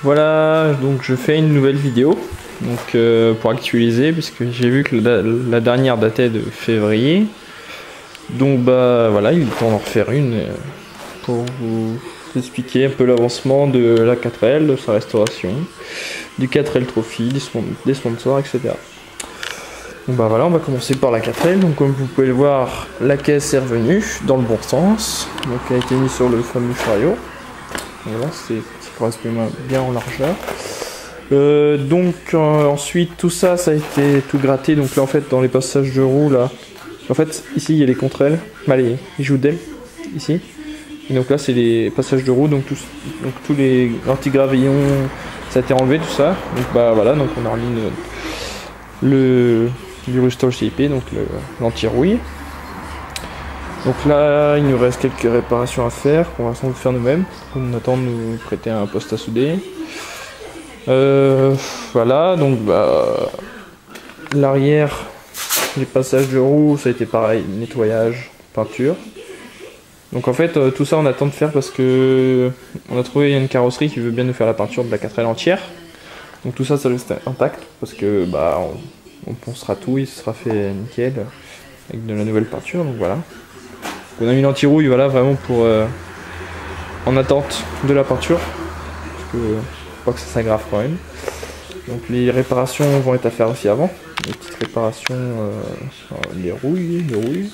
Voilà, donc je fais une nouvelle vidéo donc, pour actualiser, puisque j'ai vu que la dernière datait de février. Donc bah voilà, il est temps d'en refaire une pour vous expliquer un peu l'avancement de la 4L, de sa restauration, du 4L Trophy, des sponsors, etc. Donc bah voilà, on va commencer par la 4L. Donc comme vous pouvez le voir, la caisse est revenue dans le bon sens. Donc elle a été mise sur le fameux chariot. Voilà, ça correspond bien en largeur. Ensuite tout ça a été tout gratté. Donc là en fait dans les passages de roue là, en fait ici il y a les contre-ailes, les joues d'ailes ici. Et donc là c'est les passages de roue, donc tous les anti-gravillons, ça a été enlevé tout ça. Donc bah voilà, donc on a remis du Rustol CIP, donc l'anti-rouille. Donc là il nous reste quelques réparations à faire qu'on va sans doute faire nous-mêmes. On attend de nous prêter un poste à souder. Voilà, donc bah l'arrière, les passages de roue, ça a été pareil, nettoyage, peinture. Donc en fait tout ça on attend de faire parce que on a trouvé une carrosserie qui veut bien nous faire la peinture de la 4L entière. Donc tout ça reste intact parce que bah on poncera tout et ce sera fait nickel avec de la nouvelle peinture. Donc voilà. On a mis l'anti-rouille voilà vraiment pour en attente de la peinture parce que pas que ça s'aggrave quand même. Donc les réparations vont être à faire aussi avant. Les petites réparations, les rouilles.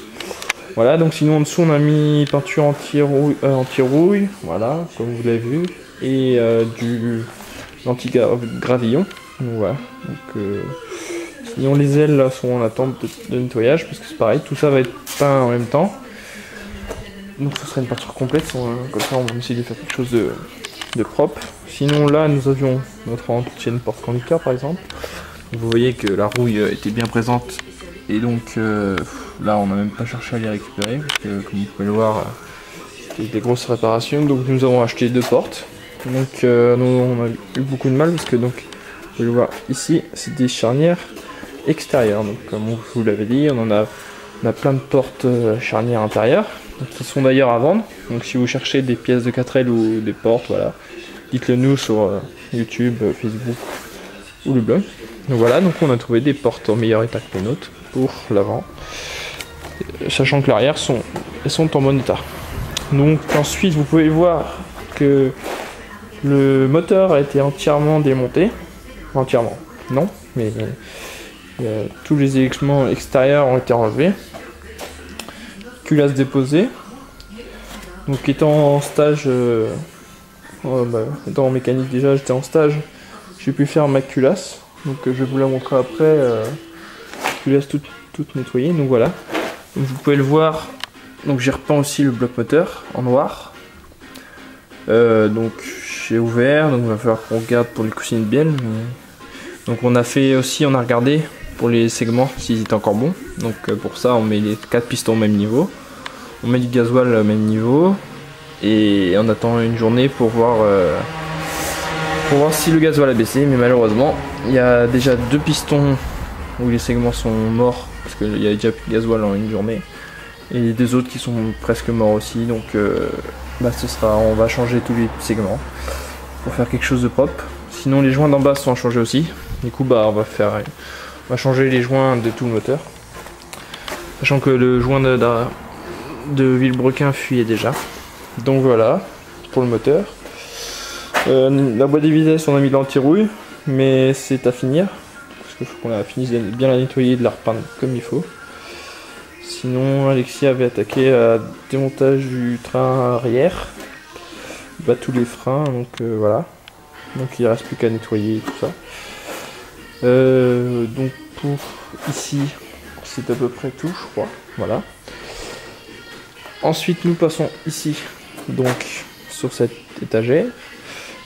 Voilà, donc sinon en dessous on a mis peinture anti-rouille, voilà, comme vous l'avez vu, et du anti-gravillon. Donc voilà. Donc, sinon les ailes là, sont en attente de nettoyage parce que c'est pareil, tout ça va être peint en même temps. Donc ce sera une peinture complète, comme ça on va essayer de faire quelque chose de propre. Sinon là nous avions notre ancienne porte-conducteur par exemple. Vous voyez que la rouille était bien présente et donc là on n'a même pas cherché à les récupérer parce que comme vous pouvez le voir c'était des grosses réparations. Donc nous avons acheté 2 portes. Donc nous on a eu beaucoup de mal parce que donc vous pouvez le voir ici c'est des charnières extérieures. Donc comme je vous l'avais dit on a plein de portes charnières intérieures. Donc, qui sont d'ailleurs à vendre. Donc si vous cherchez des pièces de 4L ou des portes, voilà, dites-le nous sur YouTube, Facebook ou le blog. Donc voilà, donc on a trouvé des portes en meilleur état que les nôtres pour l'avant, sachant que l'arrière elles sont en bon état. Donc ensuite vous pouvez voir que le moteur a été entièrement démonté. Entièrement, non, mais tous les éléments extérieurs ont été enlevés. Culasse déposée. Donc étant en stage, étant en mécanique déjà, j'étais en stage, j'ai pu faire ma culasse. Donc je vais vous la montrer après. Culasse toute nettoyée. Donc voilà. Donc, vous pouvez le voir. Donc j'ai repeint aussi le bloc moteur en noir. Donc j'ai ouvert. Donc il va falloir qu'on regarde pour les coussinets de bielle. Donc on a regardé pour les segments s'ils étaient encore bons. Donc pour ça on met les 4 pistons au même niveau, on met du gasoil au même niveau et on attend une journée pour voir si le gasoil a baissé. Mais malheureusement il y a déjà 2 pistons où les segments sont morts parce qu'il y a déjà plus de gasoil en une journée et des autres qui sont presque morts aussi. Donc on va changer tous les segments pour faire quelque chose de propre. Sinon les joints d'en bas sont à changer aussi. Du coup on va changer les joints de tout le moteur, sachant que le joint de Villebrequin fuyait déjà. Donc voilà pour le moteur. La boîte des vitesses on a mis de l'anti-rouille, mais c'est à finir parce qu'il faut qu'on a fini de bien la nettoyer et de la repeindre comme il faut. Sinon Alexis avait attaqué à démontage du train arrière, tous les freins, donc voilà. Donc il ne reste plus qu'à nettoyer tout ça. Donc pour ici c'est à peu près tout je crois, voilà. Ensuite nous passons ici, donc sur cette étagère,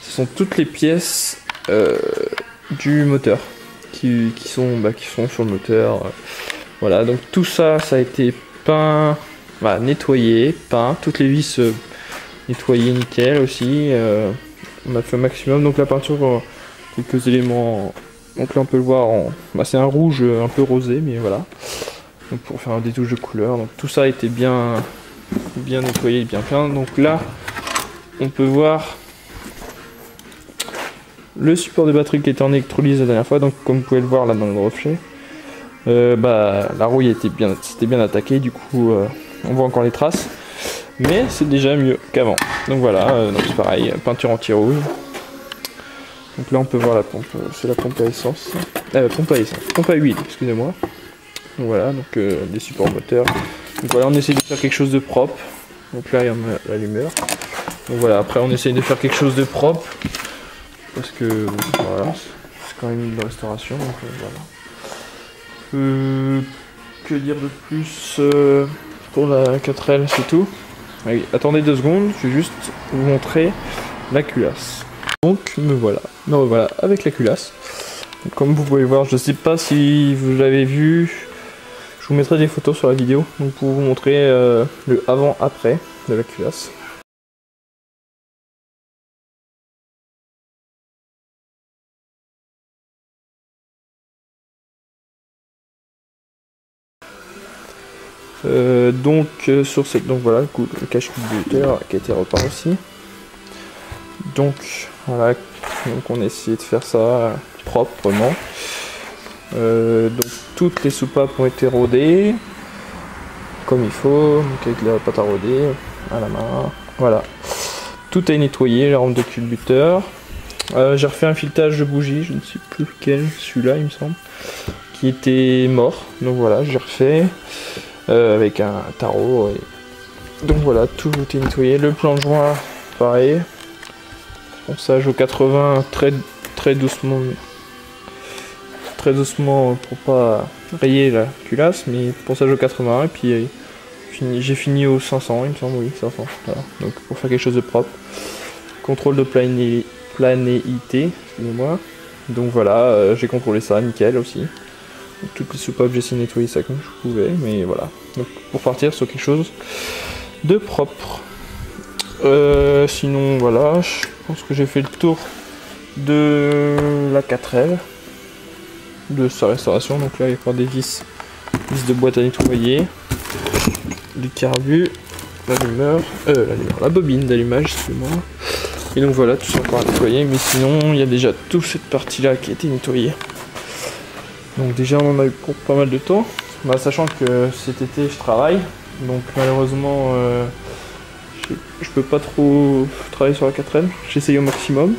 ce sont toutes les pièces du moteur qui sont sur le moteur, voilà. Donc tout ça a été peint, nettoyé, peint, toutes les vis nettoyées nickel aussi. On a fait au maximum, donc la peinture, quelques éléments. Donc là on peut le voir, c'est un rouge un peu rosé, mais voilà. Donc pour faire des touches de couleur. Donc tout ça a été bien nettoyé, bien peint. Donc là on peut voir le support de batterie qui était en électrolyse la dernière fois, donc comme vous pouvez le voir là dans le reflet, la rouille s'était bien attaquée, du coup on voit encore les traces, mais c'est déjà mieux qu'avant. Donc voilà, donc c'est pareil, peinture anti-rouille. Donc là on peut voir la pompe, c'est la pompe à essence, pompe à huile, excusez-moi. Donc voilà, donc des supports moteurs. Donc voilà, on essaie de faire quelque chose de propre. Donc là il y en a l'allumeur. Donc voilà, après on essaye de faire quelque chose de propre. Parce que voilà, c'est quand même une restauration. Donc voilà. Que dire de plus pour la 4L, c'est tout. Allez, attendez 2 secondes, je vais juste vous montrer la culasse. Donc me voilà, avec la culasse. Donc, comme vous pouvez voir, je ne sais pas si vous l'avez vu, je vous mettrai des photos sur la vidéo donc pour vous montrer le avant-après de la culasse. Sur cette, donc voilà, le cache-culbuteur qui a été repeint aussi. Donc voilà, donc on a essayé de faire ça proprement. Donc toutes les soupapes ont été rodées comme il faut, donc avec la pâte à rôder à la main. Voilà, tout est nettoyé, la rampe de culbuteur. J'ai refait un filetage de bougie, je ne sais plus lequel, celui-là il me semble, qui était mort. Donc voilà, j'ai refait. Avec un tarot et... donc voilà, tout est nettoyé. Le plan de joint pareil, ponçage au 80 très doucement pour pas rayer la culasse, mais ponçage au 81 et puis j'ai fini au 500 il me semble, oui 500, voilà. Donc pour faire quelque chose de propre, contrôle de planéité, excusez-moi. Donc voilà, j'ai contrôlé ça nickel aussi. Toutes les soupapes, j'ai essayé de nettoyer ça comme je pouvais, mais voilà. Donc pour partir sur quelque chose de propre. Sinon voilà, je pense que j'ai fait le tour de la 4L, de sa restauration. Donc là il y a encore des vis de boîte à nettoyer, du carbu, la bobine d'allumage, excusez-moi. Et donc voilà, tout ça encore à nettoyer, mais sinon il y a déjà toute cette partie là qui a été nettoyée. Donc déjà on en a eu pour pas mal de temps, sachant que cet été je travaille, donc malheureusement je peux pas trop travailler sur la 4L, j'essaye au maximum.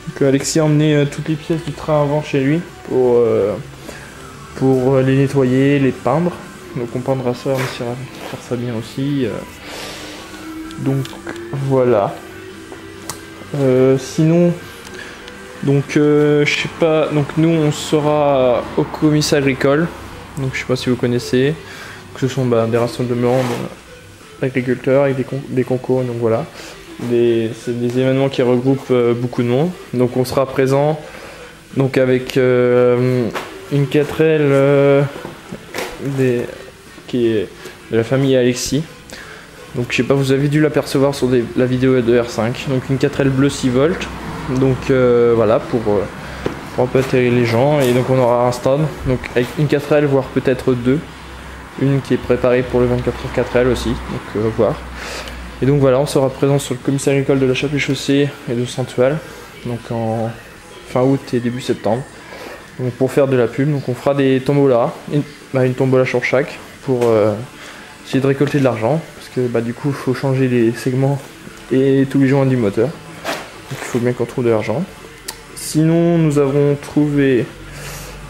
Donc Alexis a emmené toutes les pièces du train avant chez lui pour les nettoyer, les peindre. Donc on peindra ça, on essaiera de faire ça bien aussi. Donc voilà. Sinon... donc je sais pas, donc nous on sera au commissariat agricole, donc je sais pas si vous connaissez, que ce sont des rassemblements d'agriculteurs avec des concours, donc voilà, c'est des événements qui regroupent beaucoup de monde, donc on sera présent donc avec une 4L qui est de la famille Alexis. Donc je sais pas, vous avez dû l'apercevoir sur la vidéo de R5, donc une 4L bleue 6 volts. Donc voilà, pour un peu atterrir les gens, et donc on aura un stand donc avec une 4L voire peut-être 2, une qui est préparée pour le 24h 4L aussi, donc voir. Et donc voilà, on sera présent sur le commissariat agricole de la Chapelle-Chaussée et de Saint-Tual, donc en fin août et début septembre, donc pour faire de la pub. Donc on fera des tombolas, une tombola sur chaque, pour essayer de récolter de l'argent, parce que du coup il faut changer les segments et tous les joints du moteur. Donc il faut bien qu'on trouve de l'argent. Sinon nous avons trouvé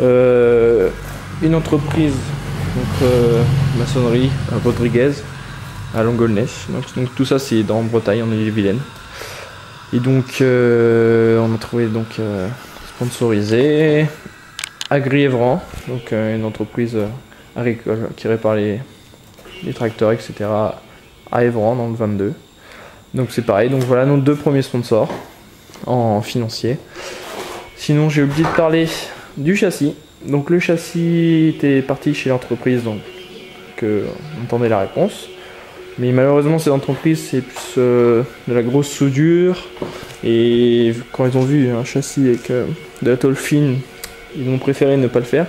une entreprise, donc maçonnerie à Rodriguez, à Longolness. Donc tout ça c'est dans Bretagne, en Ille-et-Vilaine. Et donc on a trouvé donc sponsorisé Agri-Evran, donc une entreprise agricole qui répare les tracteurs, etc. à Evran dans le 22. Donc c'est pareil, donc voilà nos 2 premiers sponsors en financier. Sinon j'ai oublié de parler du châssis. Donc le châssis était parti chez l'entreprise, donc on attendait la réponse. Mais malheureusement cette entreprise c'est plus de la grosse soudure, et quand ils ont vu un châssis avec de la tôle fine, ils ont préféré ne pas le faire.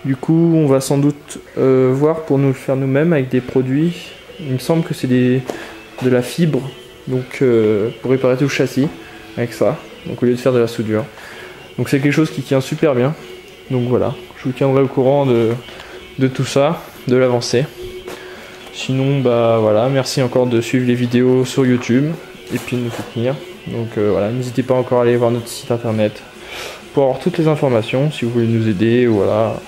Du coup on va sans doute voir pour nous le faire nous-mêmes avec des produits. Il me semble que c'est de la fibre, donc pour réparer tout le châssis avec ça. donc au lieu de faire de la soudure. Donc c'est quelque chose qui tient super bien. Donc voilà, je vous tiendrai au courant de tout ça, de l'avancée. Sinon bah voilà, merci encore de suivre les vidéos sur YouTube et puis de nous soutenir. Donc voilà, n'hésitez pas encore à aller voir notre site internet pour avoir toutes les informations si vous voulez nous aider, voilà.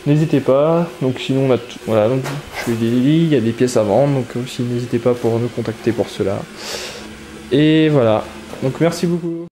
N'hésitez pas. Donc sinon on a tout, voilà, donc je fais des lits, il y a des pièces à vendre, donc aussi n'hésitez pas pour nous contacter pour cela. Et voilà. Donc merci beaucoup.